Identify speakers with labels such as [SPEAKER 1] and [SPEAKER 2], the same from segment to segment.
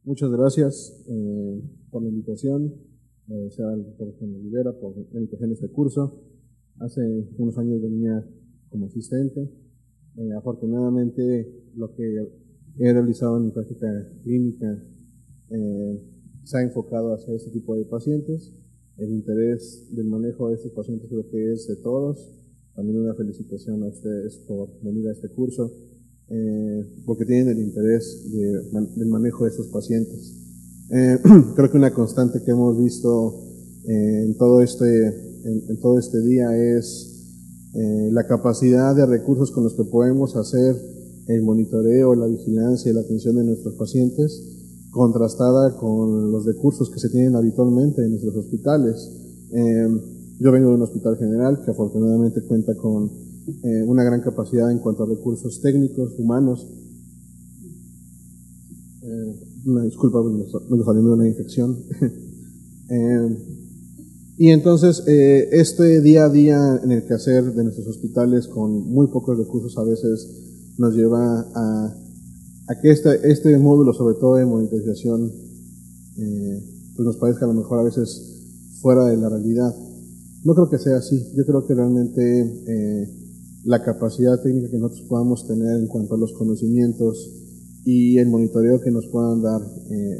[SPEAKER 1] Muchas gracias por la invitación. Agradecer al doctor Jaime Olivera por la invitación a este curso. Hace unos años venía como asistente. Afortunadamente, lo que he realizado en mi práctica clínica se ha enfocado hacia este tipo de pacientes. El interés del manejo de estos pacientes creo que es de todos. También una felicitación a ustedes por venir a este curso, porque tienen el interés del manejo de estos pacientes. Creo que una constante que hemos visto en todo este día es la capacidad de recursos con los que podemos hacer el monitoreo, la vigilancia y la atención de nuestros pacientes, contrastada con los recursos que se tienen habitualmente en nuestros hospitales. Yo vengo de un hospital general que afortunadamente cuenta con una gran capacidad en cuanto a recursos técnicos, humanos. Una disculpa, me estoy saliendo de una infección. Y entonces, este día a día en el quehacer de nuestros hospitales con muy pocos recursos a veces nos lleva a que este módulo, sobre todo de monitorización, pues nos parezca a lo mejor a veces fuera de la realidad. No creo que sea así. Yo creo que realmente la capacidad técnica que nosotros podamos tener en cuanto a los conocimientos y el monitoreo que nos puedan dar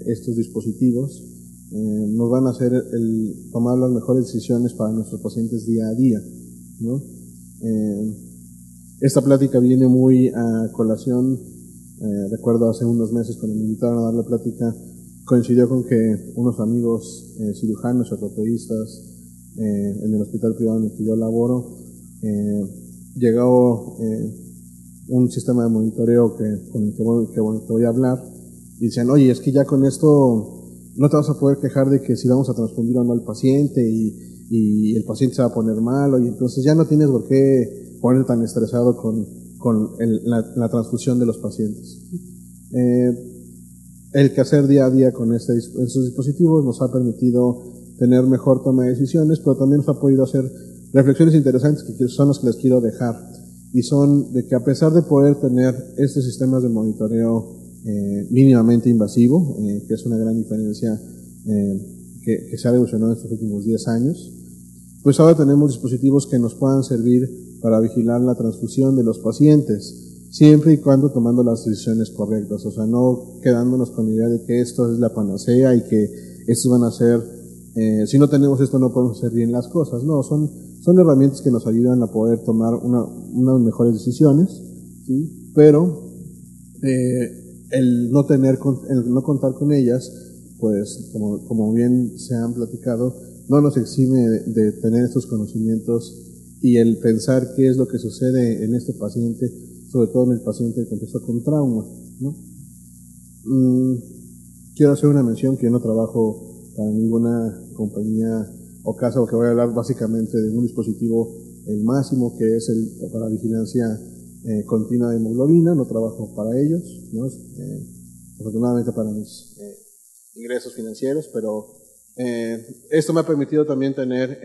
[SPEAKER 1] estos dispositivos nos van a hacer tomar las mejores decisiones para nuestros pacientes día a día, ¿no? Esta plática viene muy a colación. Recuerdo hace unos meses cuando me invitaron a dar la plática, coincidió con que unos amigos cirujanos, ortopedistas, en el hospital privado en el que yo laboro, llegó un sistema de monitoreo con el que voy a hablar, y decían, oye, es que ya con esto no te vas a poder quejar de que si vamos a transfundir o no al paciente y el paciente se va a poner malo, y entonces ya no tienes por qué ponerte tan estresado con la transfusión de los pacientes. El quehacer día a día con estos dispositivos nos ha permitido tener mejor toma de decisiones, pero también nos ha podido hacer reflexiones interesantes que son las que les quiero dejar, y son de que a pesar de poder tener estos sistemas de monitoreo mínimamente invasivo, que es una gran diferencia que se ha evolucionado en estos últimos 10 años, pues ahora tenemos dispositivos que nos puedan servir para vigilar la transfusión de los pacientes, siempre y cuando tomando las decisiones correctas, o sea, no quedándonos con la idea de que esto es la panacea y que estos van a ser, si no tenemos esto no podemos hacer bien las cosas. No, son herramientas que nos ayudan a poder tomar unas mejores decisiones, ¿sí? Pero el no contar con ellas, pues como bien se han platicado, no nos exime de tener estos conocimientos y el pensar qué es lo que sucede en este paciente, sobre todo en el paciente de contexto con trauma, ¿no? Quiero hacer una mención que yo no trabajo para ninguna compañía o casa, porque voy a hablar básicamente de un dispositivo, el máximo, que es el para vigilancia continua de hemoglobina. No trabajo para ellos, ¿no? Afortunadamente para mis ingresos financieros, pero esto me ha permitido también tener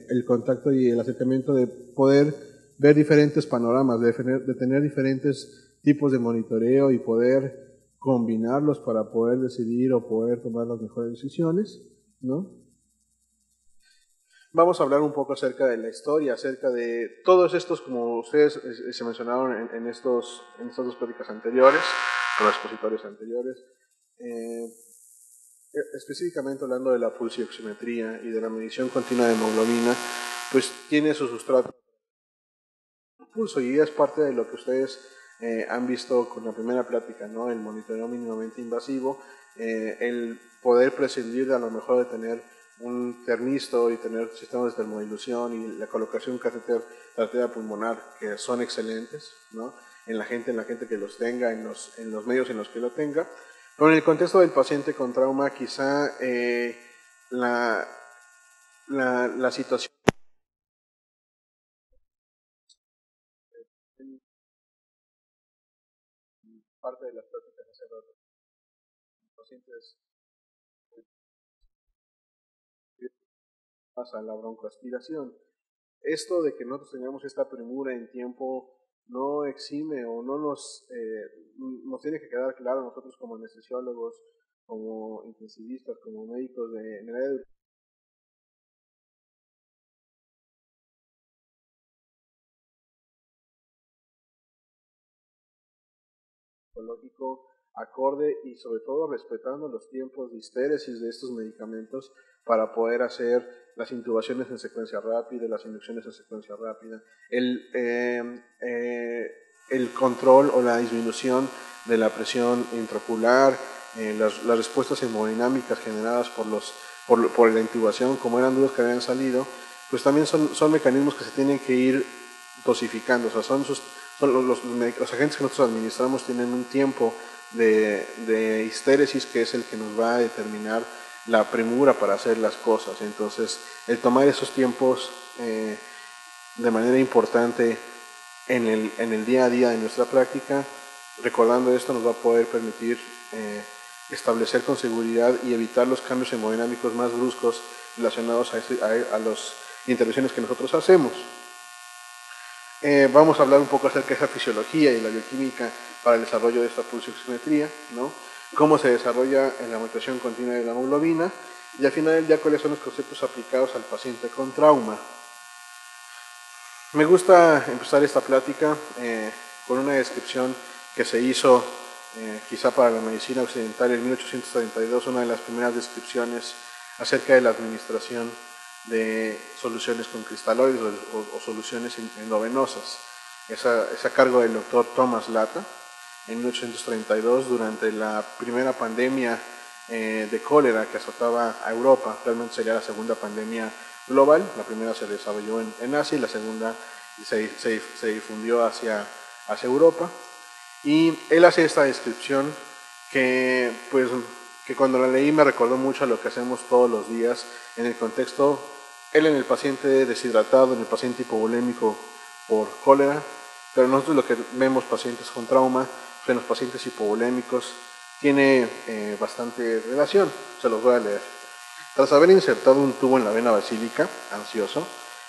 [SPEAKER 1] el contacto y el acercamiento de poder ver diferentes panoramas, de tener diferentes tipos de monitoreo y poder combinarlos para poder decidir o poder tomar las mejores decisiones, ¿no? Vamos a hablar un poco acerca de la historia, acerca de todos estos, como ustedes se mencionaron en estas dos pláticas anteriores, en los expositorios anteriores, específicamente hablando de la pulsioximetría y de la medición continua de hemoglobina, pues tiene su sustrato pulso, y es parte de lo que ustedes han visto con la primera plática, ¿no? El monitoreo mínimamente invasivo, el poder prescindir de a lo mejor de tener un termisto y tener sistemas de termodilución y la colocación de un catéter de arteria pulmonar, que son excelentes, ¿no? En la gente que los tenga, en los medios en los que lo tenga. Pero en el contexto del paciente con trauma, quizá la situación parte de las pláticas hace rato, pacientes pasa la broncoaspiración. Esto de que nosotros tengamos esta premura en tiempo no exime o no nos tiene que quedar claro a nosotros como anestesiólogos como intensivistas, como médicos en el área de oncológico acorde y sobre todo respetando los tiempos de histéresis de estos medicamentos para poder hacer las intubaciones en secuencia rápida, las inducciones en secuencia rápida, el control o la disminución de la presión intraocular, las respuestas hemodinámicas generadas por la intubación, como eran dudas que habían salido, pues también son mecanismos que se tienen que ir dosificando, o sea, los agentes que nosotros administramos tienen un tiempo de histéresis que es el que nos va a determinar la premura para hacer las cosas. Entonces, el tomar esos tiempos de manera importante en el día a día de nuestra práctica, recordando esto, nos va a poder permitir establecer con seguridad y evitar los cambios hemodinámicos más bruscos relacionados a las intervenciones que nosotros hacemos. Vamos a hablar un poco acerca de esa fisiología y la bioquímica para el desarrollo de esta pulsioximetría, ¿no? Cómo se desarrolla en la mutación continua de la hemoglobina y al final ya cuáles son los conceptos aplicados al paciente con trauma. Me gusta empezar esta plática con una descripción que se hizo quizá para la medicina occidental en 1832, una de las primeras descripciones acerca de la administración de soluciones con cristaloides o soluciones endovenosas. Es a cargo del doctor Thomas Latta en 1832 durante la primera pandemia de cólera que azotaba a Europa. Realmente sería la segunda pandemia global. La primera se desarrolló en Asia y la segunda se difundió hacia Europa. Y él hace esta descripción que cuando la leí me recordó mucho a lo que hacemos todos los días en el contexto, él en el paciente deshidratado, en el paciente hipovolémico por cólera, pero nosotros lo que vemos pacientes con trauma, en los pacientes hipovolémicos, tiene bastante relación, se los voy a leer. Tras haber insertado un tubo en la vena basílica, ansioso,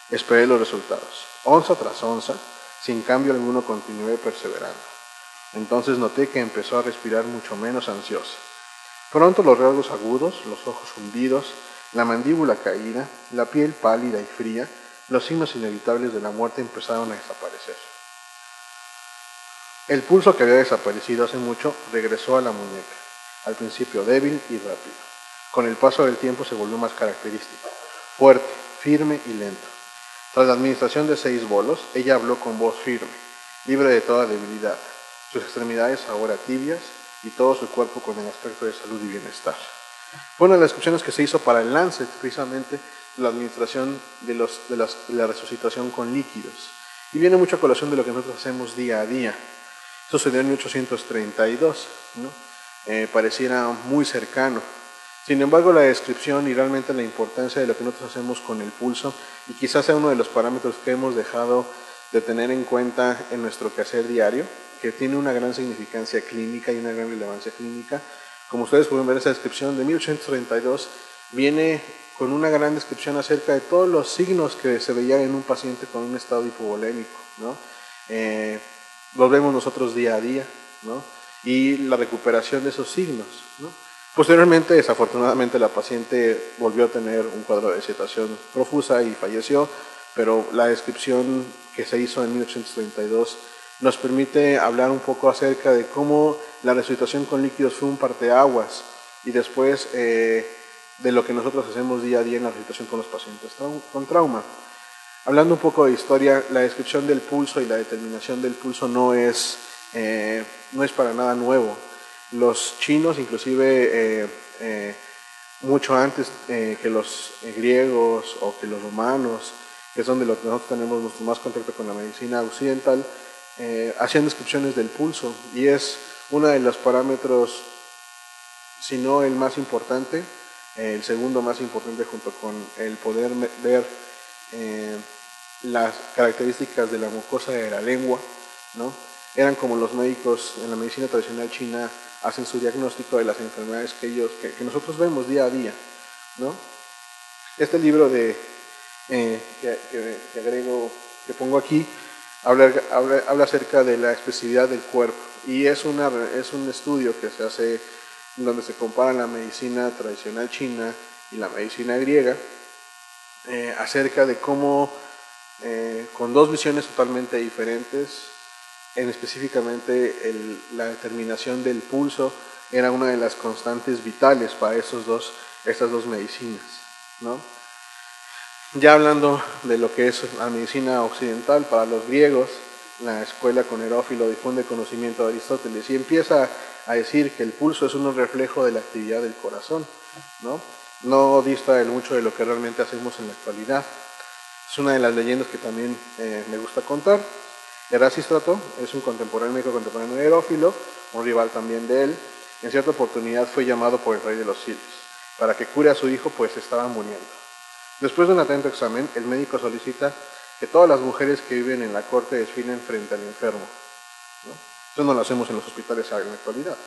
[SPEAKER 1] esperé los resultados. Onza tras onza, sin cambio alguno continué perseverando. Entonces noté que empezó a respirar mucho menos ansiosa. Pronto los rasgos agudos, los ojos hundidos, la mandíbula caída, la piel pálida y fría, los signos inevitables de la muerte empezaron a desaparecer. El pulso que había desaparecido hace mucho regresó a la muñeca, al principio débil y rápido. Con el paso del tiempo se volvió más característico, fuerte, firme y lento. Tras la administración de 6 bolos, ella habló con voz firme, libre de toda debilidad, sus extremidades ahora tibias y todo su cuerpo con el aspecto de salud y bienestar. Fue una de las descripciones que se hizo para el Lancet, precisamente la administración de la resucitación con líquidos. Y viene mucho a colación de lo que nosotros hacemos día a día. Eso sucedió en 1832, ¿no? Pareciera muy cercano. Sin embargo, la descripción y realmente la importancia de lo que nosotros hacemos con el pulso, y quizás sea uno de los parámetros que hemos dejado de tener en cuenta en nuestro quehacer diario, que tiene una gran significancia clínica y una gran relevancia clínica. Como ustedes pueden ver, esa descripción de 1832 viene con una gran descripción acerca de todos los signos que se veían en un paciente con un estado hipovolémico, ¿no? Los vemos nosotros día a día, ¿no? Y la recuperación de esos signos, ¿no? Posteriormente, desafortunadamente, la paciente volvió a tener un cuadro de deshidratación profusa y falleció, pero la descripción que se hizo en 1832 nos permite hablar un poco acerca de cómo la resucitación con líquidos fue un parteaguas y después de lo que nosotros hacemos día a día en la resucitación con los pacientes con trauma. Hablando un poco de historia, la descripción del pulso y la determinación del pulso no es para nada nuevo. Los chinos, inclusive mucho antes que los griegos o que los romanos, que es donde nosotros tenemos nuestro más contacto con la medicina occidental, hacían descripciones del pulso y es uno de los parámetros, si no el más importante, el segundo más importante junto con el poder ver las características de la mucosa de la lengua, ¿no? Eran como los médicos en la medicina tradicional china hacen su diagnóstico de las enfermedades que nosotros vemos día a día, ¿no? Este libro que pongo aquí habla acerca de la expresividad del cuerpo y es un estudio que se hace donde se compara la medicina tradicional china y la medicina griega, acerca de cómo, con dos visiones totalmente diferentes, específicamente la determinación del pulso era una de las constantes vitales para estas dos medicinas, ¿no? Ya hablando de lo que es la medicina occidental, para los griegos, la escuela con Herófilo difunde conocimiento de Aristóteles y empieza a decir que el pulso es un reflejo de la actividad del corazón, ¿no? No dista mucho de lo que realmente hacemos en la actualidad. Es una de las leyendas que también me gusta contar. Erasístrato es un contemporáneo, médico contemporáneo de Herófilo, un rival también de él. En cierta oportunidad fue llamado por el rey de los Sirios para que cure a su hijo, pues estaba muriendo. Después de un atento examen, el médico solicita que todas las mujeres que viven en la corte desfilen frente al enfermo, ¿no? Eso no lo hacemos en los hospitales en la actualidad.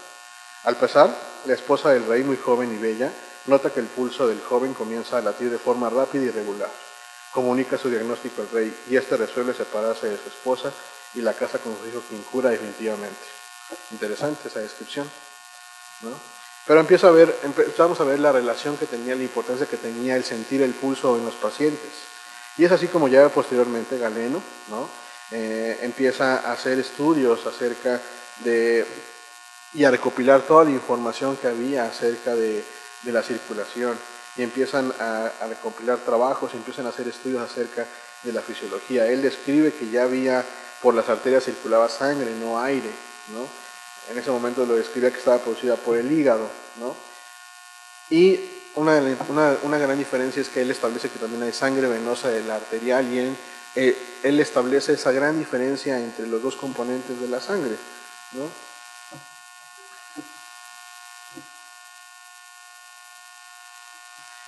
[SPEAKER 1] Al pasar, la esposa del rey, muy joven y bella, nota que el pulso del joven comienza a latir de forma rápida y regular. Comunica su diagnóstico al rey y este resuelve separarse de su esposa y la casa con su hijo, quien cura definitivamente. Interesante esa descripción, ¿no? Pero empezamos a ver la relación que tenía, la importancia que tenía el sentir el pulso en los pacientes. Y es así como ya posteriormente Galeno, ¿no? Empieza a hacer estudios acerca y a recopilar toda la información que había acerca de la circulación. Y empiezan a recopilar trabajos, y empiezan a hacer estudios acerca de la fisiología. Él describe que ya había, por las arterias circulaba sangre, no aire, ¿no? En ese momento lo describía que estaba producida por el hígado, ¿no? Y una gran diferencia es que él establece que también hay sangre venosa de la arterial y él establece esa gran diferencia entre los dos componentes de la sangre, ¿no?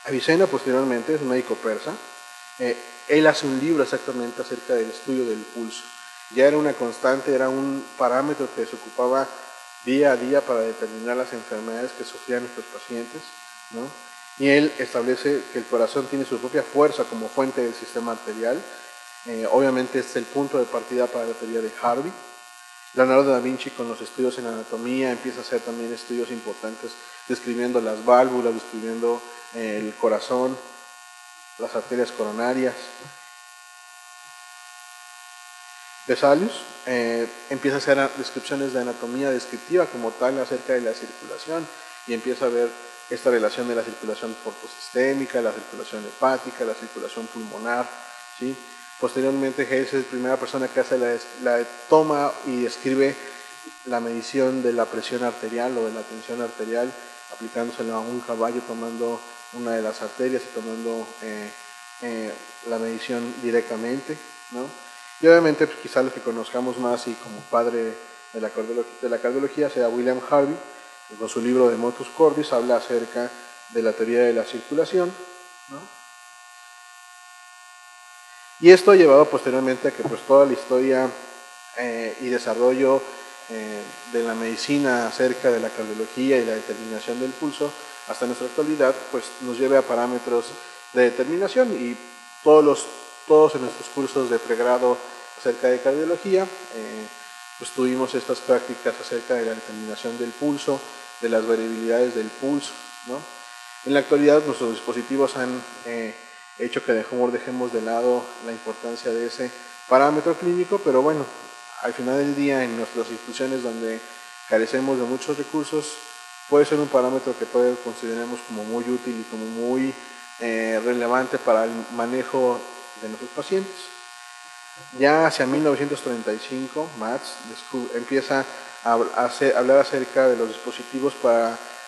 [SPEAKER 1] Avicena posteriormente es un médico persa. Él hace un libro exactamente acerca del estudio del pulso. Ya era una constante, era un parámetro que se ocupaba día a día para determinar las enfermedades que sufrían nuestros pacientes, ¿no? Y él establece que el corazón tiene su propia fuerza como fuente del sistema arterial. Obviamente este es el punto de partida para la teoría de Harvey. Leonardo da Vinci, con los estudios en anatomía, empieza a hacer también estudios importantes describiendo las válvulas, describiendo el corazón, las arterias coronarias. Vesalius empieza a hacer descripciones de anatomía descriptiva como tal acerca de la circulación y empieza a ver esta relación de la circulación portosistémica, la circulación hepática, la circulación pulmonar, ¿sí? Posteriormente, Hales es la primera persona que hace la toma y describe la medición de la presión arterial o de la tensión arterial, aplicándosela a un caballo, tomando una de las arterias y tomando la medición directamente, ¿no? Y obviamente, pues, quizá los que conozcamos más y como padre de la cardiología sea William Harvey, que con su libro de Motus Cordis habla acerca de la teoría de la circulación, ¿no? Y esto ha llevado posteriormente a que pues toda la historia y desarrollo de la medicina acerca de la cardiología y la determinación del pulso hasta nuestra actualidad pues nos lleve a parámetros de determinación y todos en nuestros cursos de pregrado acerca de cardiología pues tuvimos estas prácticas acerca de la determinación del pulso, de las variabilidades del pulso, ¿no? En la actualidad nuestros dispositivos han hecho que dejemos de lado la importancia de ese parámetro clínico, pero bueno, al final del día en nuestras instituciones donde carecemos de muchos recursos, puede ser un parámetro que todavía consideremos como muy útil y como muy relevante para el manejo de nuestros pacientes. Ya hacia 1935, Matz empieza a hablar acerca de los dispositivos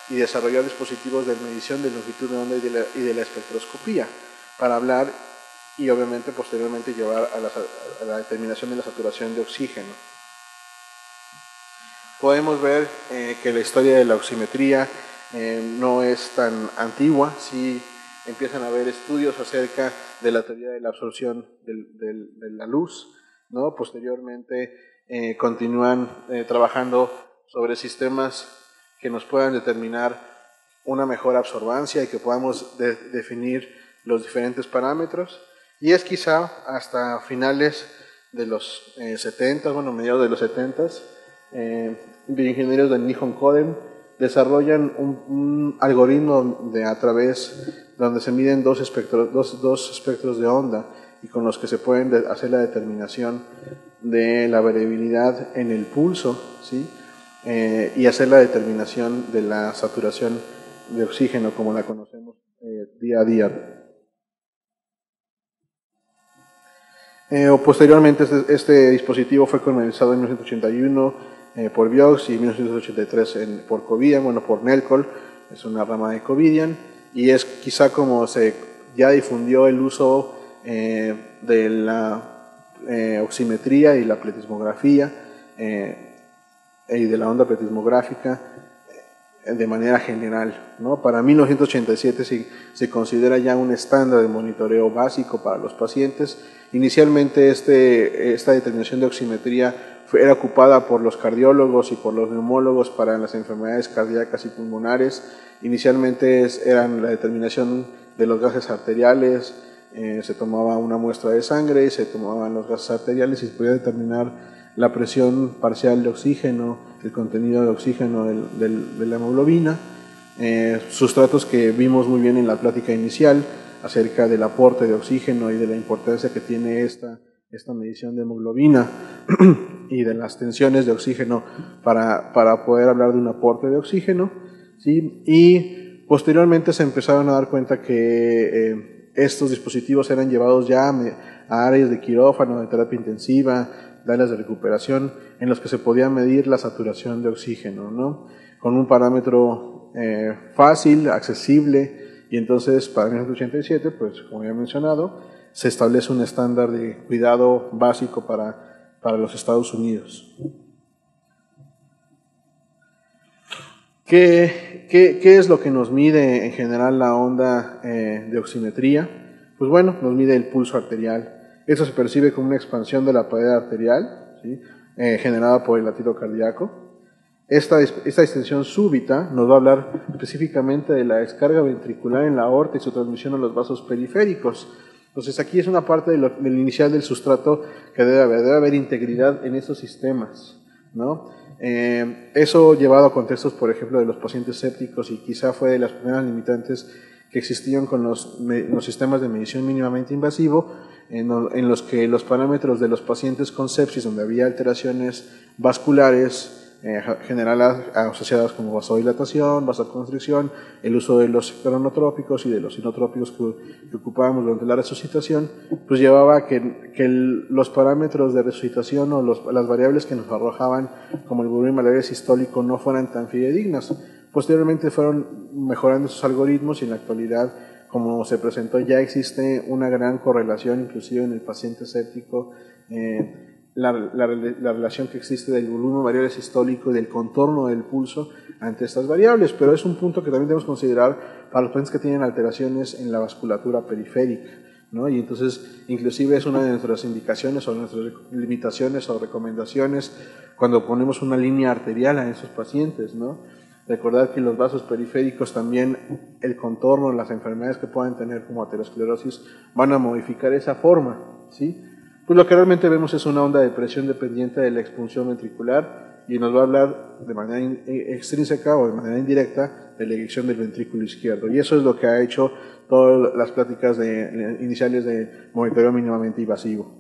[SPEAKER 1] y desarrollar dispositivos de medición de longitud de onda y de la espectroscopía para hablar y obviamente posteriormente llevar a la determinación de la saturación de oxígeno. Podemos ver que la historia de la oximetría no es tan antigua, sí empiezan a haber estudios acerca de la teoría de la absorción de la luz, ¿no? Posteriormente continúan trabajando sobre sistemas que nos puedan determinar una mejor absorbancia y que podamos definir los diferentes parámetros. Y es quizá hasta finales de los 70, bueno, mediados de los 70, ingenieros de Nihon Kohden desarrollan un algoritmo a través donde se miden dos espectros de onda y con los que se pueden hacer la determinación de la variabilidad en el pulso, ¿sí? Y hacer la determinación de la saturación de oxígeno como la conocemos día a día. Posteriormente este dispositivo fue comercializado en 1981 por Vioxx y en 1983 por Covidian, bueno, por Nelcol, es una rama de Covidian, y es quizá como se ya difundió el uso de la oximetría y la pletismografía y de la onda pletismográfica de manera general, ¿no? Para 1987 se considera ya un estándar de monitoreo básico para los pacientes. Inicialmente esta determinación de oximetría era ocupada por los cardiólogos y por los neumólogos para las enfermedades cardíacas y pulmonares. Inicialmente eran la determinación de los gases arteriales, se tomaba una muestra de sangre, se tomaban los gases arteriales y se podía determinar la presión parcial de oxígeno, el contenido de oxígeno de la hemoglobina, sustratos que vimos muy bien en la plática inicial acerca del aporte de oxígeno y de la importancia que tiene esta medición de hemoglobina y de las tensiones de oxígeno para poder hablar de un aporte de oxígeno, ¿sí? Y posteriormente se empezaron a dar cuenta que estos dispositivos eran llevados ya a áreas de quirófano, de terapia intensiva, de áreas de recuperación, en los que se podía medir la saturación de oxígeno, ¿no? Con un parámetro fácil, accesible, y entonces para 1987, pues como ya he mencionado, se establece un estándar de cuidado básico para los Estados Unidos. ¿Qué es lo que nos mide en general la onda de oximetría? Pues bueno, nos mide el pulso arterial. Eso se percibe como una expansión de la pared arterial, ¿sí? Generada por el latido cardíaco. Esta extensión súbita nos va a hablar específicamente de la descarga ventricular en la aorta y su transmisión a los vasos periféricos. Entonces aquí es una parte del inicial del sustrato que debe haber integridad en estos sistemas, ¿no? Eso llevado a contextos, por ejemplo, de los pacientes sépticos, y quizá fue de las primeras limitantes que existían con los sistemas de medición mínimamente invasivo, en los que los parámetros de los pacientes con sepsis, donde había alteraciones vasculares generales asociadas como vasodilatación, vasoconstricción, el uso de los cronotrópicos y de los inotrópicos que ocupábamos durante la resucitación, pues llevaba a que los parámetros de resucitación o las variables que nos arrojaban, como el volumen malaria sistólico, no fueran tan fidedignas. Posteriormente fueron mejorando sus algoritmos y en la actualidad, como se presentó, ya existe una gran correlación, inclusive en el paciente séptico, la relación que existe del volumen variable sistólico y del contorno del pulso ante estas variables, pero es un punto que también debemos considerar para los pacientes que tienen alteraciones en la vasculatura periférica, ¿no? Y entonces, inclusive es una de nuestras indicaciones o nuestras limitaciones o recomendaciones cuando ponemos una línea arterial a esos pacientes, ¿no? Recordar que los vasos periféricos también, el contorno, las enfermedades que puedan tener como aterosclerosis, van a modificar esa forma, ¿sí? Pues lo que realmente vemos es una onda de presión dependiente de la expulsión ventricular y nos va a hablar de manera extrínseca o de manera indirecta de la eyección del ventrículo izquierdo. Y eso es lo que ha hecho todas las pláticas iniciales de monitoreo mínimamente invasivo.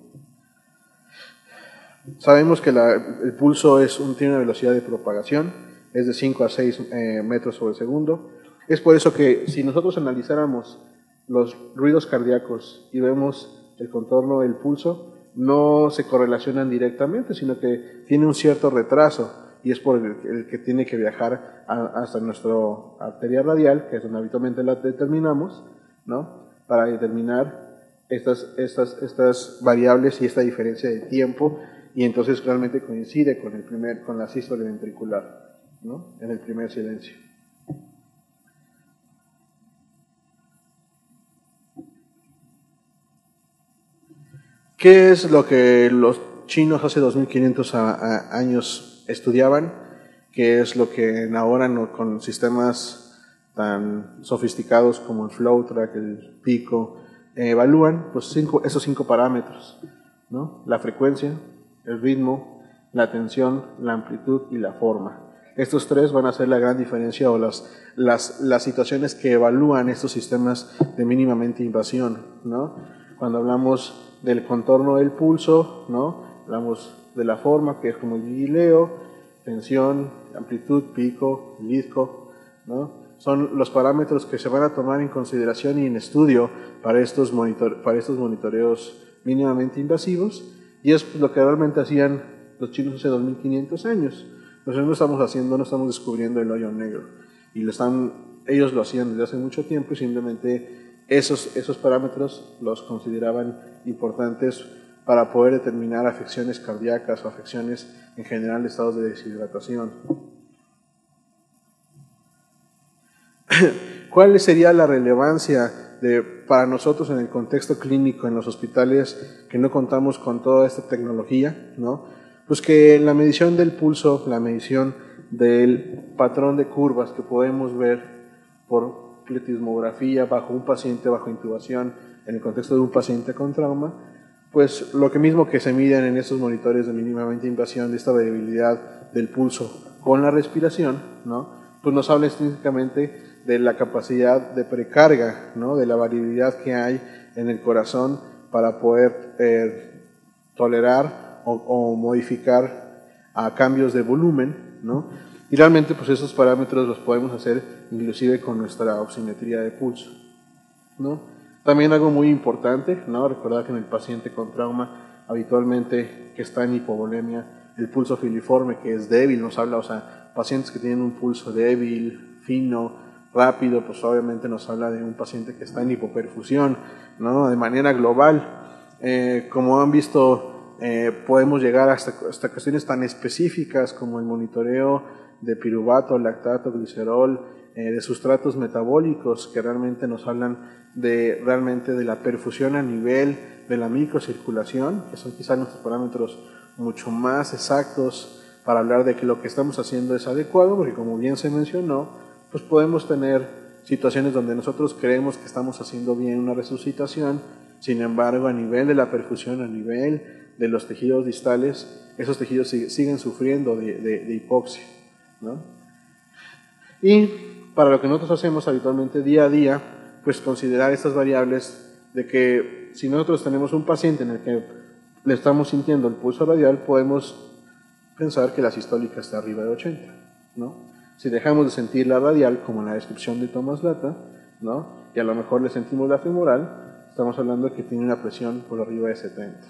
[SPEAKER 1] Sabemos que el pulso tiene una velocidad de propagación, es de 5 a 6 metros sobre segundo. Es por eso que si nosotros analizáramos los ruidos cardíacos y vemos el contorno del pulso, no se correlacionan directamente, sino que tiene un cierto retraso, y es por el que tiene que viajar hasta nuestra arteria radial, que es donde habitualmente la determinamos, ¿no? Para determinar estas variables y esta diferencia de tiempo, y entonces realmente coincide con la sístole ventricular, ¿no? En el primer silencio. ¿Qué es lo que los chinos hace 2500 años estudiaban? ¿Qué es lo que ahora con sistemas tan sofisticados como el FlowTrack, el Pico, evalúan? Pues esos 5 parámetros, ¿no? La frecuencia, el ritmo, la tensión, la amplitud y la forma. Estos tres van a ser la gran diferencia o las situaciones que evalúan estos sistemas de mínimamente invasión, ¿no? Cuando hablamos del contorno del pulso, ¿no? Hablamos de la forma, que es como el guileo, tensión, amplitud, pico, disco, ¿no? Son los parámetros que se van a tomar en consideración y en estudio para estos monitoreos mínimamente invasivos, y es lo que realmente hacían los chinos hace 2500 años. Nosotros no estamos descubriendo el hoyo negro, y ellos lo hacían desde hace mucho tiempo, y simplemente esos parámetros los consideraban importantes para poder determinar afecciones cardíacas o afecciones en general de estados de deshidratación. ¿Cuál sería la relevancia para nosotros en el contexto clínico, en los hospitales que no contamos con toda esta tecnología, ¿no? Pues que la medición del pulso, la medición del patrón de curvas que podemos ver por pletismografía bajo un paciente bajo intubación, en el contexto de un paciente con trauma, pues lo que mismo que se miden en estos monitores de mínimamente invasión de esta variabilidad del pulso con la respiración, ¿no? Pues nos habla extrínsecamente de la capacidad de precarga, ¿no? De la variabilidad que hay en el corazón para poder tolerar o modificar a cambios de volumen, ¿no? Y realmente pues esos parámetros los podemos hacer inclusive con nuestra oximetría de pulso, ¿no? También algo muy importante, ¿no? Recordar que en el paciente con trauma habitualmente que está en hipovolemia, el pulso filiforme, que es débil, nos habla, o sea, pacientes que tienen un pulso débil, fino, rápido, pues obviamente nos habla de un paciente que está en hipoperfusión, ¿no? De manera global. Como han visto, podemos llegar hasta cuestiones tan específicas como el monitoreo de piruvato, lactato, glicerol, de sustratos metabólicos que realmente nos hablan realmente de la perfusión a nivel de la microcirculación, que son quizás nuestros parámetros mucho más exactos para hablar de que lo que estamos haciendo es adecuado, porque como bien se mencionó, pues podemos tener situaciones donde nosotros creemos que estamos haciendo bien una resucitación, sin embargo a nivel de la perfusión, a nivel de los tejidos distales, esos tejidos siguen sufriendo de hipoxia, ¿no? Y para lo que nosotros hacemos habitualmente día a día, pues considerar estas variables de que si nosotros tenemos un paciente en el que le estamos sintiendo el pulso radial, podemos pensar que la sistólica está arriba de 80, ¿no? Si dejamos de sentir la radial, como en la descripción de Thomas Lata, ¿no? Y a lo mejor le sentimos la femoral, estamos hablando de que tiene una presión por arriba de 70.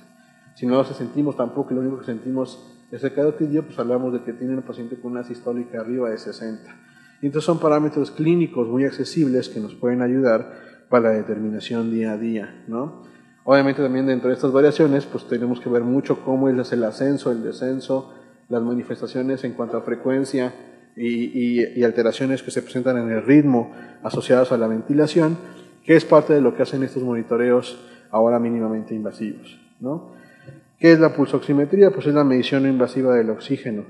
[SPEAKER 1] Si no se sentimos tampoco, lo único que sentimos es el carotidio, pues hablamos de que tiene un paciente con una sistólica arriba de 60. Y entonces son parámetros clínicos muy accesibles que nos pueden ayudar para la determinación día a día, ¿no? Obviamente también dentro de estas variaciones, pues tenemos que ver mucho cómo es el ascenso, el descenso, las manifestaciones en cuanto a frecuencia y alteraciones que se presentan en el ritmo asociadas a la ventilación, que es parte de lo que hacen estos monitoreos ahora mínimamente invasivos, ¿no? ¿Qué es la pulsoximetría? Pues es la medición invasiva del oxígeno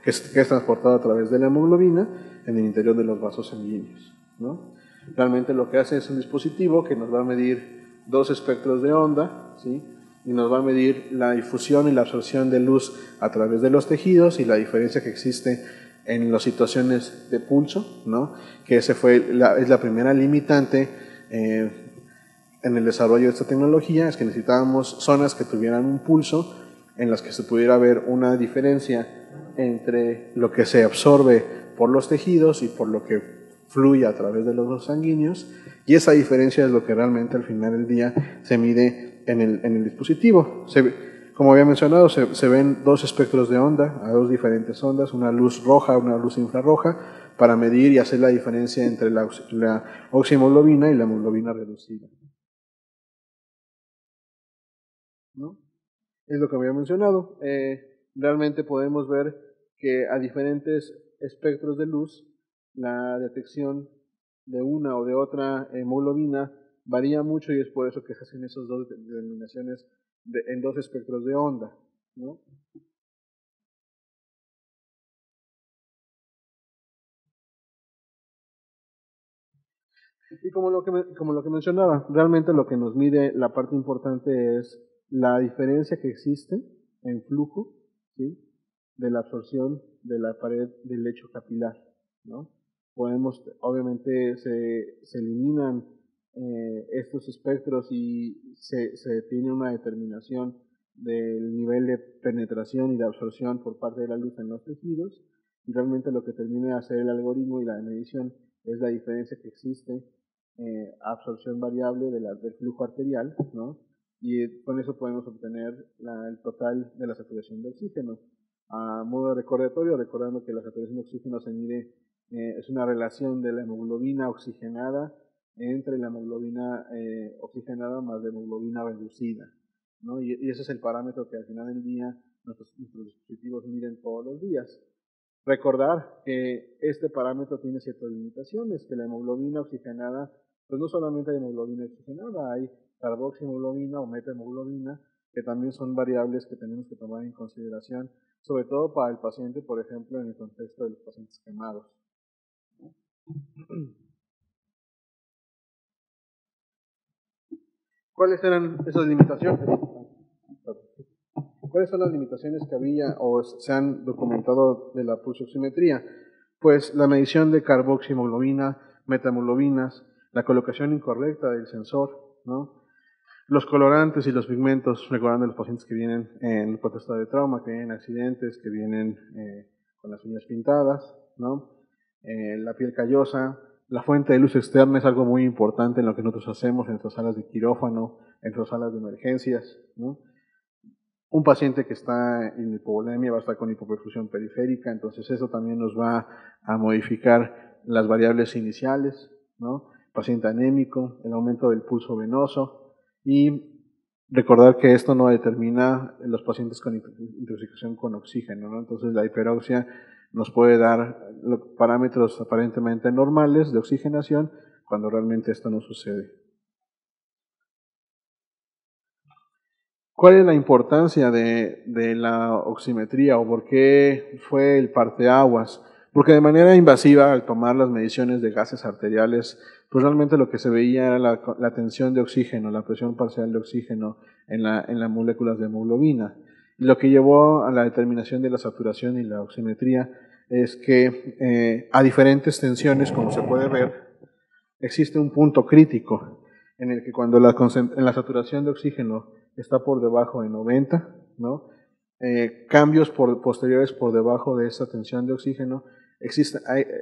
[SPEAKER 1] que es transportado a través de la hemoglobina en el interior de los vasos sanguíneos, ¿no? Realmente lo que hace es un dispositivo que nos va a medir dos espectros de onda, ¿sí? Y nos va a medir la difusión y la absorción de luz a través de los tejidos y la diferencia que existe en las situaciones de pulso, ¿no? Que es la primera limitante en el desarrollo de esta tecnología, es que necesitábamos zonas que tuvieran un pulso en las que se pudiera ver una diferencia entre lo que se absorbe por los tejidos y por lo que fluye a través de los vasos sanguíneos, y esa diferencia es lo que realmente al final del día se mide en el dispositivo. Como había mencionado, se ven dos espectros de onda, a dos diferentes ondas, una luz roja, una luz infrarroja, para medir y hacer la diferencia entre la oxihemoglobina y la hemoglobina reducida, ¿no? Es lo que había mencionado. Realmente podemos ver que a diferentes espectros de luz, la detección de una o de otra hemoglobina varía mucho, y es por eso que se hacen esas dos denominaciones en dos espectros de onda, ¿no? Y como lo que mencionaba, realmente lo que nos mide la parte importante es la diferencia que existe en flujo, ¿sí? de la absorción de la pared del lecho capilar, ¿no? Obviamente se eliminan estos espectros y se tiene una determinación del nivel de penetración y de absorción por parte de la luz en los tejidos, y realmente lo que termina de hacer el algoritmo y la medición es la diferencia que existe, absorción variable del flujo arterial, ¿no? Y con eso podemos obtener el total de la saturación de oxígeno. A modo de recordatorio, recordando que la saturación de oxígeno se mide, es una relación de la hemoglobina oxigenada entre la hemoglobina oxigenada más la hemoglobina reducida, ¿no? Y ese es el parámetro que al final del día nuestros dispositivos miden todos los días. Recordar que este parámetro tiene ciertas limitaciones, que la hemoglobina oxigenada, pues no solamente hay hemoglobina oxigenada, hay carboxihemoglobina o metahemoglobina, que también son variables que tenemos que tomar en consideración, sobre todo para el paciente, por ejemplo, en el contexto de los pacientes quemados. ¿Cuáles eran esas limitaciones? ¿Cuáles son las limitaciones que había o se han documentado de la pulsioximetría? Pues la medición de carboxihemoglobina, metahemoglobina, la colocación incorrecta del sensor, ¿no? Los colorantes y los pigmentos, recordando a los pacientes que vienen en el contexto de trauma, que vienen accidentes, que vienen con las uñas pintadas, ¿no? La piel callosa. La fuente de luz externa es algo muy importante en lo que nosotros hacemos en nuestras salas de quirófano, en nuestras salas de emergencias, ¿no? Un paciente que está en hipovolemia va a estar con hipoperfusión periférica, entonces eso también nos va a modificar las variables iniciales, ¿no? Paciente anémico, el aumento del pulso venoso, y recordar que esto no determina los pacientes con intoxicación con oxígeno, ¿no? Entonces la hiperoxia nos puede dar parámetros aparentemente normales de oxigenación cuando realmente esto no sucede. ¿Cuál es la importancia de la oximetría o por qué fue el parteaguas? Porque de manera invasiva, al tomar las mediciones de gases arteriales, pues realmente lo que se veía era la tensión de oxígeno, la presión parcial de oxígeno en las moléculas de hemoglobina. Lo que llevó a la determinación de la saturación y la oximetría es que a diferentes tensiones, como se puede ver, existe un punto crítico en el que cuando la saturación de oxígeno está por debajo de 90, ¿no? Cambios posteriores por debajo de esa tensión de oxígeno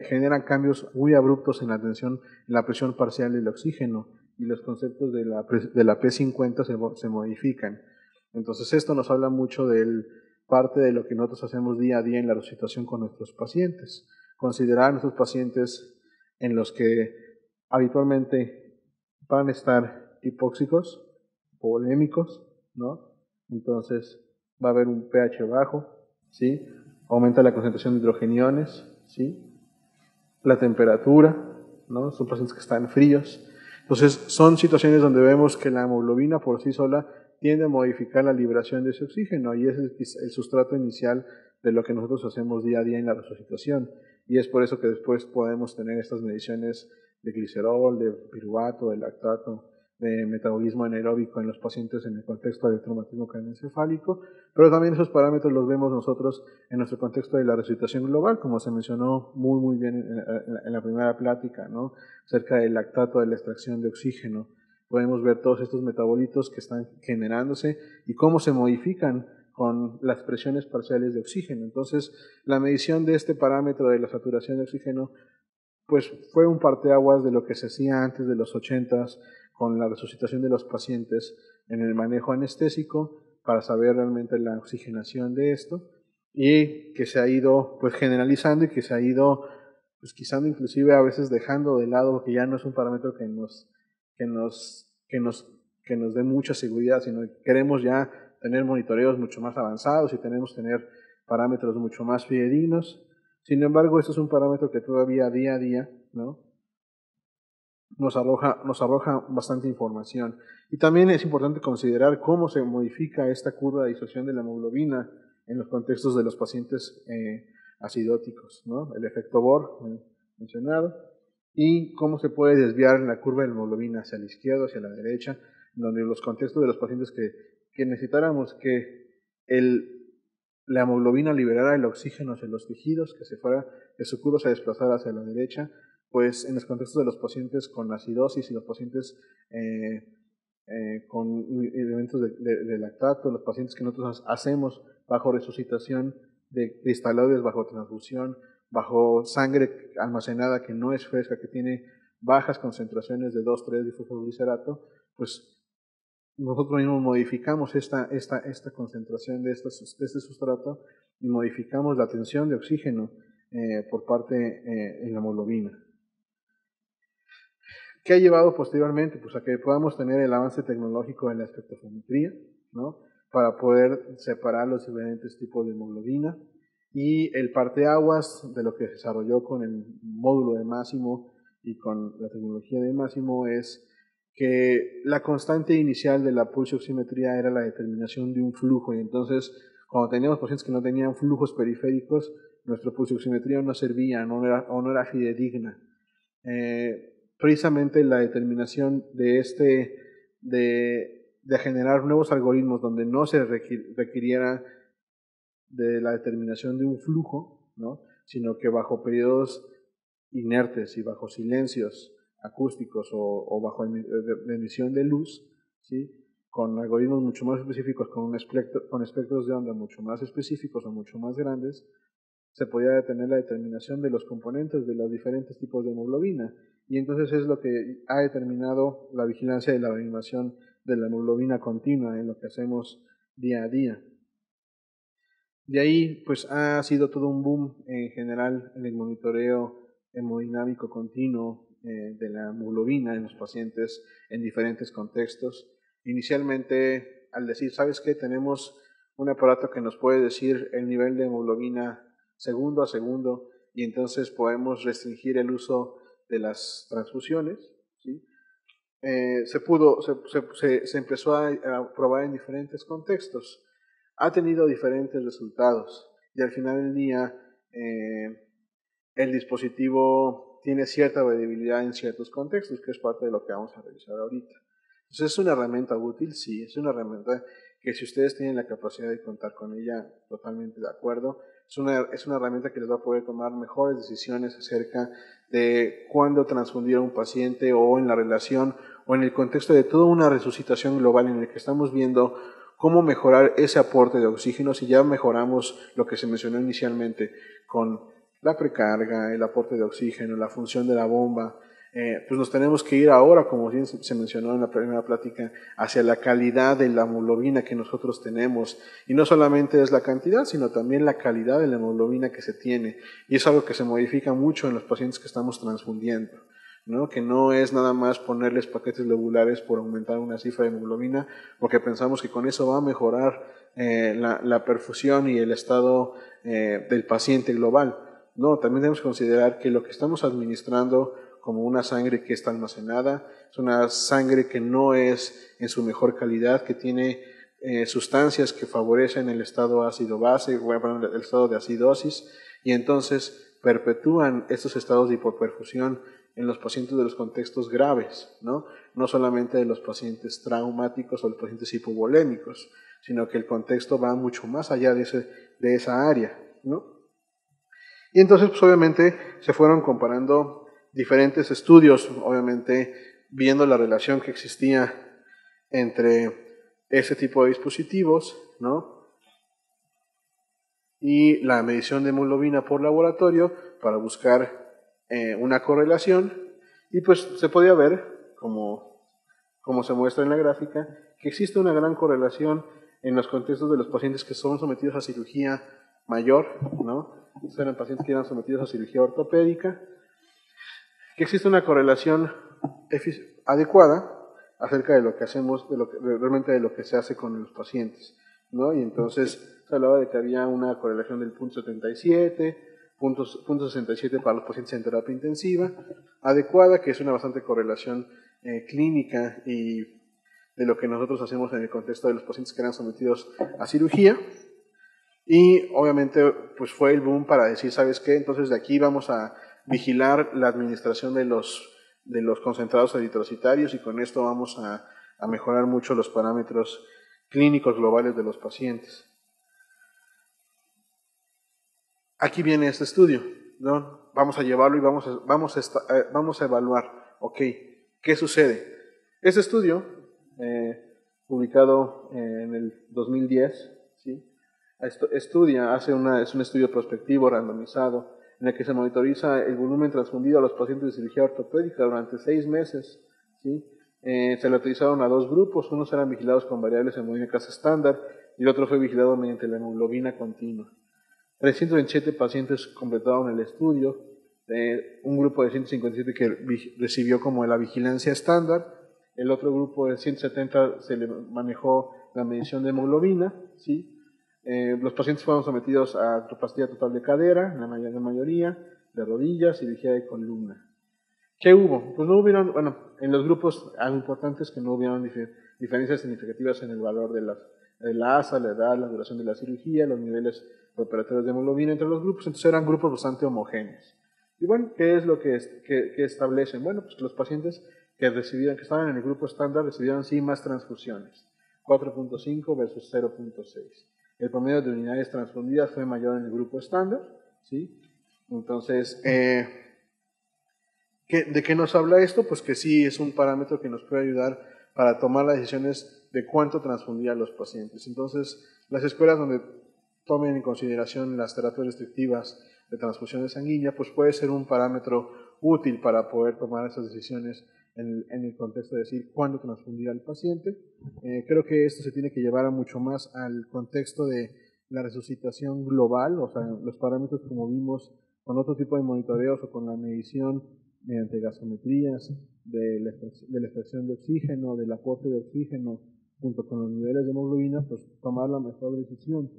[SPEAKER 1] generan cambios muy abruptos en la presión parcial del oxígeno, y los conceptos de la P50 se modifican. Entonces esto nos habla mucho de parte de lo que nosotros hacemos día a día en la resucitación con nuestros pacientes. Considerar a nuestros pacientes en los que habitualmente van a estar hipóxicos, hipovolémicos, ¿no? Entonces va a haber un pH bajo, ¿sí? Aumenta la concentración de hidrogeniones, ¿sí? La temperatura, ¿no? Son pacientes que están fríos. Entonces son situaciones donde vemos que la hemoglobina por sí sola tiende a modificar la liberación de ese oxígeno, y ese es el sustrato inicial de lo que nosotros hacemos día a día en la resucitación. Y es por eso que después podemos tener estas mediciones de glicerol, de piruvato, de lactato, de metabolismo anaeróbico en los pacientes en el contexto del traumatismo craneoencefálico, pero también esos parámetros los vemos nosotros en nuestro contexto de la resucitación global, como se mencionó muy bien en la primera plática, ¿no? Acerca del lactato, de la extracción de oxígeno. Podemos ver todos estos metabolitos que están generándose y cómo se modifican con las presiones parciales de oxígeno. Entonces, la medición de este parámetro de la saturación de oxígeno pues fue un parteaguas de lo que se hacía antes de los 80s con la resucitación de los pacientes en el manejo anestésico para saber realmente la oxigenación de esto, y que se ha ido pues generalizando y que se ha ido pues quizás inclusive a veces dejando de lado, que ya no es un parámetro que nos dé mucha seguridad, sino que queremos ya tener monitoreos mucho más avanzados y tener parámetros mucho más fidedignos. Sin embargo, esto es un parámetro que todavía día a día, ¿no? nos arroja bastante información. Y también es importante considerar cómo se modifica esta curva de disociación de la hemoglobina en los contextos de los pacientes acidóticos, ¿no? El efecto Bohr mencionado, y cómo se puede desviar la curva de la hemoglobina hacia la izquierda, hacia la derecha, donde los contextos de los pacientes que necesitáramos que la hemoglobina liberara el oxígeno hacia los tejidos, que su curva se desplazara hacia la derecha, pues en los contextos de los pacientes con acidosis y los pacientes con elementos de lactato, los pacientes que nosotros hacemos bajo resucitación de cristaloides, bajo transfusión, bajo sangre almacenada que no es fresca, que tiene bajas concentraciones de 2,3-difosfoglicerato, pues nosotros mismos modificamos esta concentración de este sustrato y modificamos la tensión de oxígeno por parte en la hemoglobina. ¿Qué ha llevado posteriormente? Pues a que podamos tener el avance tecnológico en la espectrofometría, ¿no? Para poder separar los diferentes tipos de hemoglobina, y el parteaguas de lo que se desarrolló con el módulo de Massimo y con la tecnología de Massimo es que la constante inicial de la pulsioximetría era la determinación de un flujo, y entonces cuando teníamos pacientes que no tenían flujos periféricos, nuestra pulsioximetría no servía o no era fidedigna. Precisamente la determinación de generar nuevos algoritmos donde no se requiriera de la determinación de un flujo, ¿no? Sino que bajo periodos inertes y bajo silencios acústicos o bajo emisión de luz, ¿sí? Con algoritmos mucho más específicos, con espectros de onda mucho más específicos o mucho más grandes, se podía detener la determinación de los componentes de los diferentes tipos de hemoglobina, y entonces es lo que ha determinado la vigilancia de la animación de la hemoglobina continua en lo que hacemos día a día. De ahí pues ha sido todo un boom en general en el monitoreo hemodinámico continuo de la hemoglobina en los pacientes en diferentes contextos. Inicialmente, al decir, ¿sabes qué? Tenemos un aparato que nos puede decir el nivel de hemoglobina segundo a segundo, y entonces podemos restringir el uso de las transfusiones, ¿sí? Se empezó a probar en diferentes contextos. Ha tenido diferentes resultados, y al final del día el dispositivo tiene cierta variabilidad en ciertos contextos, que es parte de lo que vamos a revisar ahorita. Entonces, ¿es una herramienta útil? Sí, es una herramienta que si ustedes tienen la capacidad de contar con ella, totalmente de acuerdo. Es una herramienta que les va a poder tomar mejores decisiones acerca de cuándo transfundir a un paciente, o en la relación o en el contexto de toda una resucitación global en el que estamos viendo cómo mejorar ese aporte de oxígeno. Si ya mejoramos lo que se mencionó inicialmente con la precarga, el aporte de oxígeno, la función de la bomba, pues nos tenemos que ir ahora, como bien se mencionó en la primera plática, hacia la calidad de la hemoglobina que nosotros tenemos. Y no solamente es la cantidad, sino también la calidad de la hemoglobina que se tiene. Y es algo que se modifica mucho en los pacientes que estamos transfundiendo, ¿no? Que no es nada más ponerles paquetes lobulares por aumentar una cifra de hemoglobina, porque pensamos que con eso va a mejorar la perfusión y el estado del paciente global. No, también debemos considerar que lo que estamos administrando como una sangre que está almacenada es una sangre que no es en su mejor calidad, que tiene sustancias que favorecen el estado ácido-base, el estado de acidosis, y entonces perpetúan estos estados de hipoperfusión en los pacientes de los contextos graves, ¿no? No solamente de los pacientes traumáticos o los pacientes hipovolémicos, sino que el contexto va mucho más allá de esa área, ¿no? Y entonces, pues obviamente, se fueron comparando diferentes estudios, obviamente viendo la relación que existía entre ese tipo de dispositivos, ¿no? Y la medición de hemoglobina por laboratorio para buscar una correlación, y pues se podía ver, como se muestra en la gráfica, que existe una gran correlación en los contextos de los pacientes que son sometidos a cirugía mayor, ¿no? Estos eran pacientes que eran sometidos a cirugía ortopédica, que existe una correlación adecuada acerca de lo que hacemos, realmente de lo que se hace con los pacientes, ¿no? Y entonces se hablaba de que había una correlación del 0.77, 0.67 para los pacientes en terapia intensiva, adecuada, que es una bastante correlación clínica y de lo que nosotros hacemos en el contexto de los pacientes que eran sometidos a cirugía. Y obviamente pues fue el boom para decir, ¿sabes qué? Entonces de aquí vamos a vigilar la administración de los concentrados eritrocitarios, y con esto vamos a mejorar mucho los parámetros clínicos globales de los pacientes. aquí viene este estudio, ¿no? Vamos a llevarlo y vamos a evaluar, ok, ¿qué sucede? Este estudio, publicado en el 2010, ¿sí? Es un estudio prospectivo randomizado en el que se monitoriza el volumen transfundido a los pacientes de cirugía ortopédica durante 6 meses, ¿sí? Se le utilizaron a 2 grupos, unos eran vigilados con variables hemodinámicas estándar y el otro fue vigilado mediante la hemoglobina continua. 327 pacientes completaron el estudio, un grupo de 157 que recibió como la vigilancia estándar, el otro grupo de 170 se le manejó la medición de hemoglobina, ¿sí? Los pacientes fueron sometidos a artroplastia total de cadera, en la mayoría, de rodillas, cirugía de columna. ¿Qué hubo? Pues no hubieron, bueno, en los grupos algo importante es que no hubieron diferencias significativas en el valor de la ASA, la edad, la duración de la cirugía, los niveles operatorios de hemoglobina entre los grupos, entonces eran grupos bastante homogéneos. Y bueno, ¿qué es lo que establecen? Bueno, pues los pacientes que estaban en el grupo estándar recibieron sí más transfusiones, 4.5 versus 0.6. El promedio de unidades transfundidas fue mayor en el grupo estándar, ¿sí? Entonces, ¿de qué nos habla esto? Pues que sí es un parámetro que nos puede ayudar para tomar las decisiones de cuánto transfundían los pacientes. Entonces, las escuelas donde tomen en consideración las terapias restrictivas de transfusión sanguínea, pues puede ser un parámetro útil para poder tomar esas decisiones en el contexto de decir cuándo transfundir al paciente. Creo que esto se tiene que llevar mucho más al contexto de la resucitación global, o sea, los parámetros como vimos con otro tipo de monitoreos o con la medición mediante gasometrías de la extracción de oxígeno, del aporte de oxígeno, junto con los niveles de hemoglobina, pues tomar la mejor decisión.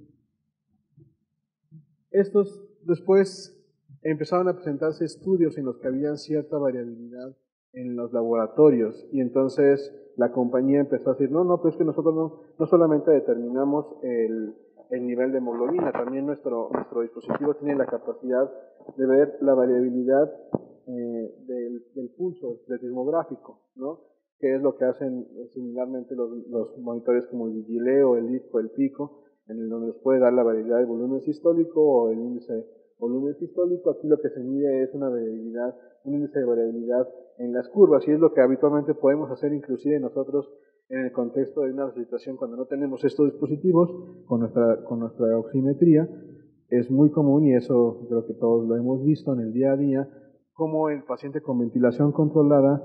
[SPEAKER 1] Estos después empezaron a presentarse estudios en los que había cierta variabilidad en los laboratorios y entonces la compañía empezó a decir, no, pero es que nosotros no solamente determinamos el nivel de hemoglobina, también nuestro dispositivo tiene la capacidad de ver la variabilidad del pulso desmográfico, ¿no? Que es lo que hacen similarmente los monitores como el Vigileo, el ISCO, el PICO, en el donde nos puede dar la variabilidad del volumen sistólico o el índice de volumen sistólico. Aquí lo que se mide es un índice de variabilidad en las curvas, y es lo que habitualmente podemos hacer inclusive nosotros en el contexto de una resucitación cuando no tenemos estos dispositivos con nuestra oximetría. Es muy común, y eso creo que todos lo hemos visto en el día a día, cómo el paciente con ventilación controlada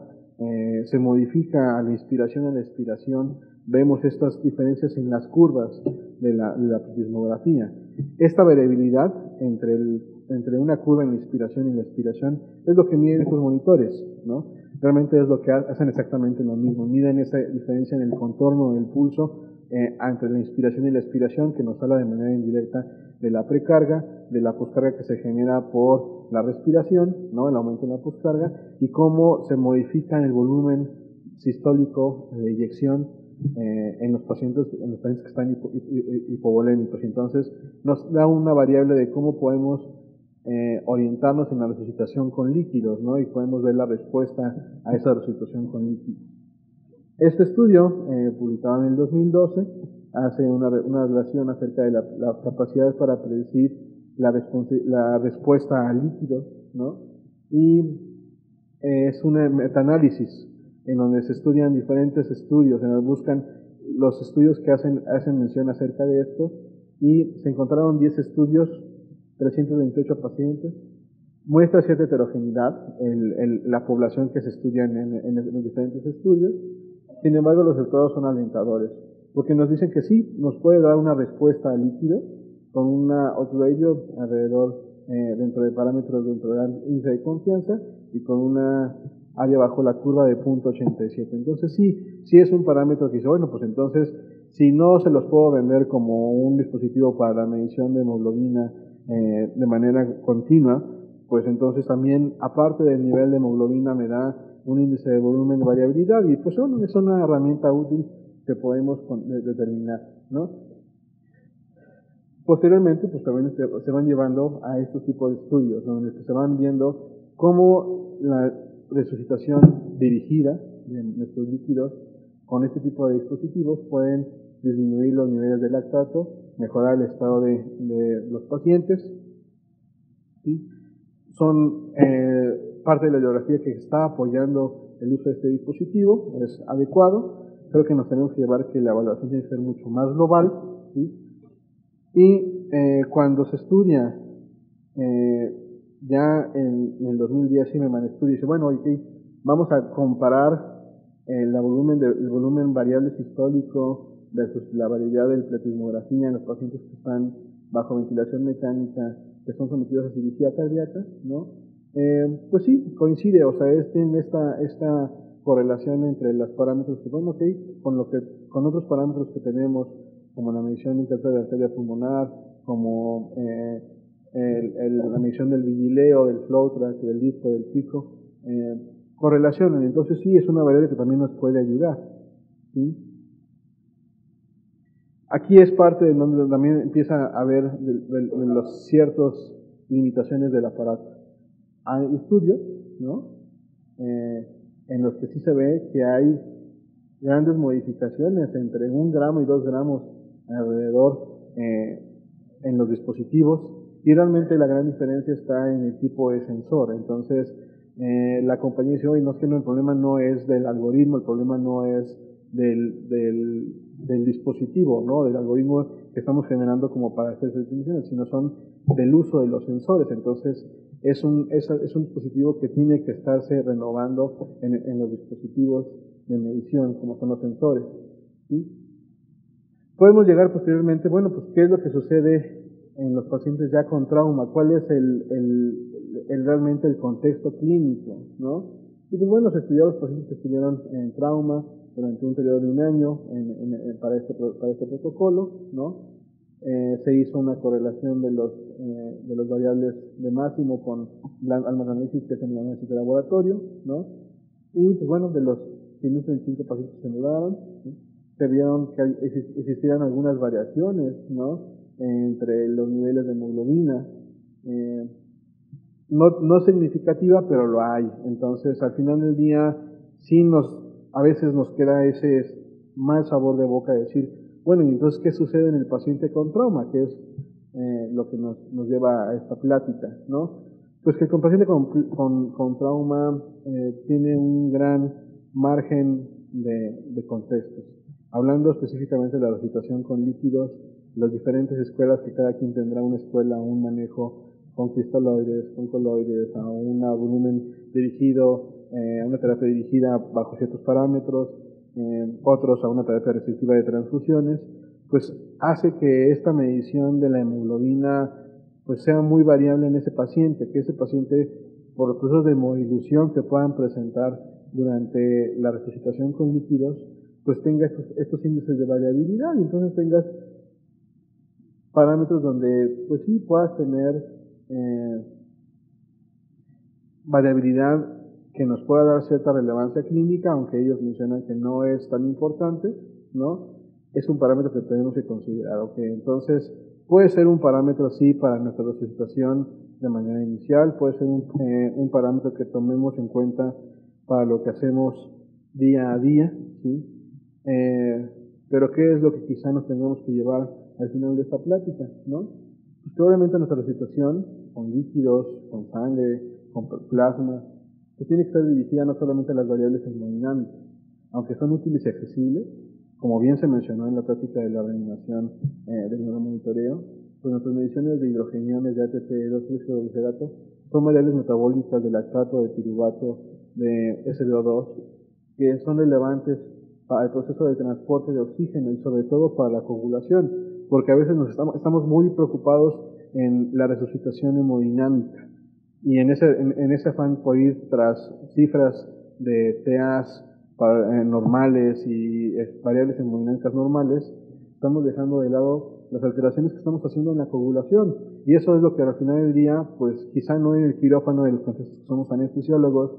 [SPEAKER 1] se modifica a la inspiración y a la expiración. Vemos estas diferencias en las curvas de la prismografía. Esta variabilidad entre una curva en la inspiración y la expiración es lo que miden estos monitores, ¿no? Realmente es lo que hacen exactamente lo mismo, miden esa diferencia en el contorno del pulso entre la inspiración y la expiración, que nos habla de manera indirecta de la precarga, de la poscarga que se genera por la respiración, ¿no? El aumento en la poscarga, y cómo se modifica el volumen sistólico de eyección en los pacientes que están hipovolémicos. Entonces nos da una variable de cómo podemos orientarnos en la resucitación con líquidos, ¿no? Y podemos ver la respuesta a esa resucitación con líquidos. Este estudio, publicado en el 2012, hace una relación acerca de las capacidades para predecir la respuesta a líquidos, ¿no? Y es un metaanálisis en donde se estudian diferentes estudios, en donde buscan los estudios que hacen mención acerca de esto, y se encontraron 10 estudios, 328 pacientes. Muestra cierta heterogeneidad la población que se estudia en los diferentes estudios. Sin embargo, los resultados son alentadores, porque nos dicen que sí, nos puede dar una respuesta al líquido con una odds ratio alrededor, dentro de parámetros dentro del índice de confianza, y con una área bajo la curva de 0.87. Entonces sí es un parámetro que dice, bueno, pues entonces, si no se los puedo vender como un dispositivo para la medición de hemoglobina de manera continua, pues entonces también, aparte del nivel de hemoglobina, me da un índice de volumen de variabilidad, y pues bueno, es una herramienta útil que podemos determinar, ¿no? Posteriormente, pues también se van llevando a estos tipos de estudios, donde se van viendo cómo la resucitación dirigida de nuestros líquidos con este tipo de dispositivos pueden disminuir los niveles de lactato, mejorar el estado de los pacientes, ¿sí? Son parte de la bibliografía que está apoyando el uso de este dispositivo, es adecuado. Creo que nos tenemos que llevar que la evaluación tiene que ser mucho más global, ¿sí? Y cuando se estudia ya en el 2010 Zimmerman estudia y dice, bueno, okay, vamos a comparar el volumen variable sistólico versus la variabilidad de pletismografía en los pacientes que están bajo ventilación mecánica, que son sometidos a cirugía cardíaca, ¿no? Pues sí, coincide, o sea, tiene esta correlación entre los parámetros que, bueno, okay, con otros parámetros que tenemos, como la medición interna de arteria pulmonar, como la medición del vigileo, del flow track, del disco, del pico, correlacionan. Entonces sí, es una variable que también nos puede ayudar, ¿sí? Aquí es parte de donde también empieza a haber de los ciertas limitaciones del aparato. Hay estudios, ¿no? En los que sí se ve que hay grandes modificaciones entre 1 gramo y 2 gramos alrededor en los dispositivos, y realmente la gran diferencia está en el tipo de sensor. Entonces la compañía dice, oye, no, es que el problema no es del algoritmo, el problema no es del dispositivo, ¿no? Del algoritmo que estamos generando como para hacer esas definiciones, sino son del uso de los sensores. Entonces es un dispositivo que tiene que estarse renovando en los dispositivos de medición, como son los sensores, ¿sí? Podemos llegar posteriormente, bueno, pues qué es lo que sucede en los pacientes ya con trauma, cuál es realmente el contexto clínico, ¿no? Y pues bueno, se estudiaron los pacientes que estuvieron en trauma durante un periodo de 1 año para este protocolo, ¿no? Se hizo una correlación de los variables de máximo con análisis que es el análisis de laboratorio, ¿no? Y pues bueno, de los 525 pacientes que se anularon, ¿sí? Se vieron que existían algunas variaciones, ¿no? Entre los niveles de hemoglobina, no significativa, pero lo hay. Entonces, al final del día, sí a veces nos queda ese mal sabor de boca de decir, bueno, y entonces, ¿qué sucede en el paciente con trauma? Que es lo que nos lleva a esta plática, ¿no? Pues que el paciente con trauma tiene un gran margen de contextos. Hablando específicamente de la situación con líquidos, las diferentes escuelas, que cada quien tendrá una escuela, un manejo con cristaloides, con coloides, a un volumen dirigido, a una terapia dirigida bajo ciertos parámetros, otros a una terapia restrictiva de transfusiones, pues hace que esta medición de la hemoglobina pues sea muy variable en ese paciente, que ese paciente, por los procesos de hemodilución que puedan presentar durante la resucitación con líquidos, pues tenga estos índices de variabilidad, y entonces tengas parámetros donde pues sí puedas tener variabilidad que nos pueda dar cierta relevancia clínica, aunque ellos mencionan que no es tan importante, ¿no? Es un parámetro que tenemos que considerar, ¿ok? Entonces, puede ser un parámetro, sí, para nuestra resucitación de manera inicial, puede ser un parámetro que tomemos en cuenta para lo que hacemos día a día, ¿sí? Pero ¿qué es lo que quizá nos tengamos que llevar al final de esta plática, ¿no? Pues que obviamente nuestra resucitación con líquidos, con sangre, con plasma, que tiene que estar dirigida no solamente a las variables hemodinámicas, aunque son útiles y accesibles, como bien se mencionó en la práctica de la reanimación del neuromonitoreo, pues nuestras mediciones de hidrogeniones, de ATP2, triglicerato, son variables metabólicas de lactato, de piruvato, de SBO2, que son relevantes para el proceso de transporte de oxígeno y sobre todo para la coagulación, porque a veces estamos muy preocupados en la resucitación hemodinámica, y en ese afán por ir tras cifras de TAs normales y variables hemodinámicas normales, estamos dejando de lado las alteraciones que estamos haciendo en la coagulación, y eso es lo que al final del día, pues quizá no en el quirófano de los que somos anestesiólogos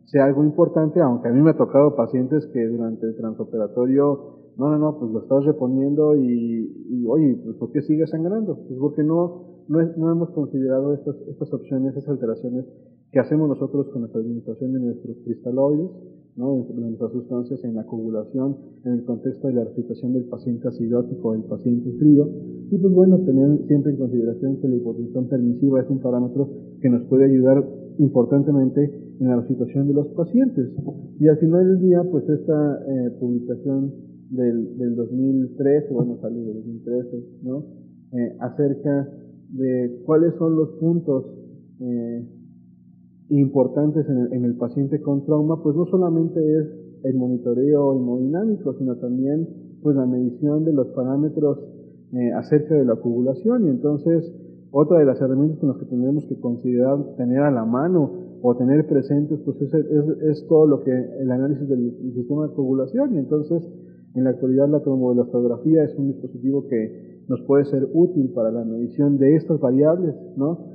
[SPEAKER 1] sea algo importante, aunque a mí me ha tocado pacientes que durante el transoperatorio, pues lo estás reponiendo y oye, pues ¿por qué sigue sangrando? Pues porque no hemos considerado estas opciones, estas alteraciones que hacemos nosotros con nuestra administración de nuestros cristaloides, ¿no? De nuestras sustancias en la coagulación, en el contexto de la resucitación del paciente acidótico o del paciente frío. Y pues bueno, tener siempre en consideración que la hipotensión permisiva es un parámetro que nos puede ayudar importantemente en la situación de los pacientes. Y al final del día, pues esta publicación del 2013, bueno, salió del 2013, ¿no? Acerca de cuáles son los puntos importantes en el paciente con trauma, pues no solamente es el monitoreo hemodinámico, sino también pues la medición de los parámetros acerca de la coagulación. Y entonces otra de las herramientas con las que tenemos que considerar tener a la mano o tener presentes, pues es todo lo que el análisis del sistema de coagulación. Y entonces en la actualidad la tromboelastografía es un dispositivo que nos puede ser útil para la medición de estas variables, ¿no?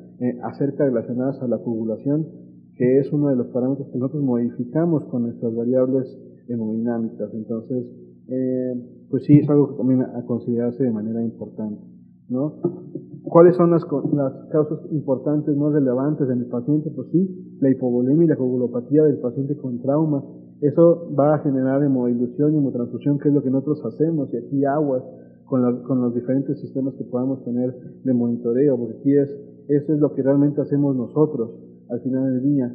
[SPEAKER 1] Acerca relacionadas a la coagulación, que es uno de los parámetros que nosotros modificamos con nuestras variables hemodinámicas. Entonces, pues sí, es algo que también a considerarse de manera importante, ¿no? ¿Cuáles son las causas importantes no relevantes en el paciente? Pues sí, la hipovolemia y la coagulopatía del paciente con trauma. Eso va a generar hemodilución y hemotransfusión, que es lo que nosotros hacemos, y aquí aguas con los diferentes sistemas que podamos tener de monitoreo, porque aquí eso es lo que realmente hacemos nosotros al final del día.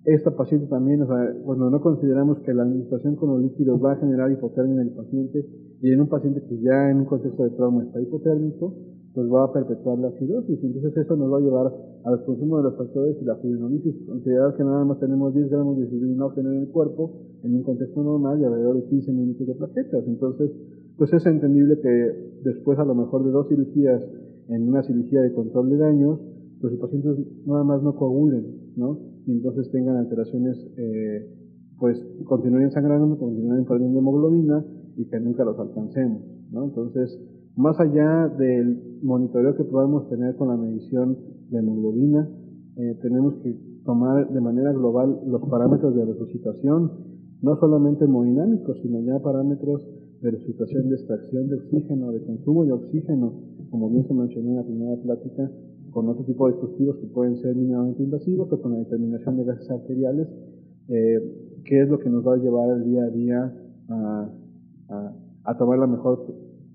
[SPEAKER 1] Esta paciente también, o sea, cuando no consideramos que la administración con los líquidos va a generar hipotermia en el paciente, y en un paciente que ya en un contexto de trauma está hipotérmico, pues va a perpetuar la acidosis. Entonces eso nos va a llevar al consumo de los factores y la fibrinolisis. Considerar que nada más tenemos 10 gramos de fibrinógeno en el cuerpo en un contexto normal y alrededor de 15 minutos de plaquetas. Entonces, pues es entendible que después a lo mejor de 2 cirugías en una cirugía de control de daños, pues los pacientes nada más no coagulen, ¿no? Y entonces tengan alteraciones, pues continúen sangrando, continúen perdiendo hemoglobina y que nunca los alcancemos, ¿no? Entonces, más allá del monitoreo que podamos tener con la medición de hemoglobina, tenemos que tomar de manera global los parámetros de resucitación, no solamente hemodinámicos, sino ya parámetros de resucitación, de extracción de oxígeno, de consumo de oxígeno, como bien se mencionó en la primera plática, con otro tipo de dispositivos que pueden ser mínimamente invasivos o con la determinación de gases arteriales, que es lo que nos va a llevar al día a día a tomar la mejor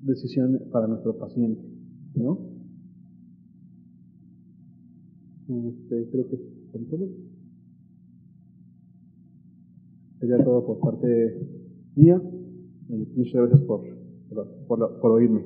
[SPEAKER 1] decisión para nuestro paciente, ¿no? Creo que con todo sería todo por parte mía. Muchas gracias por oírme.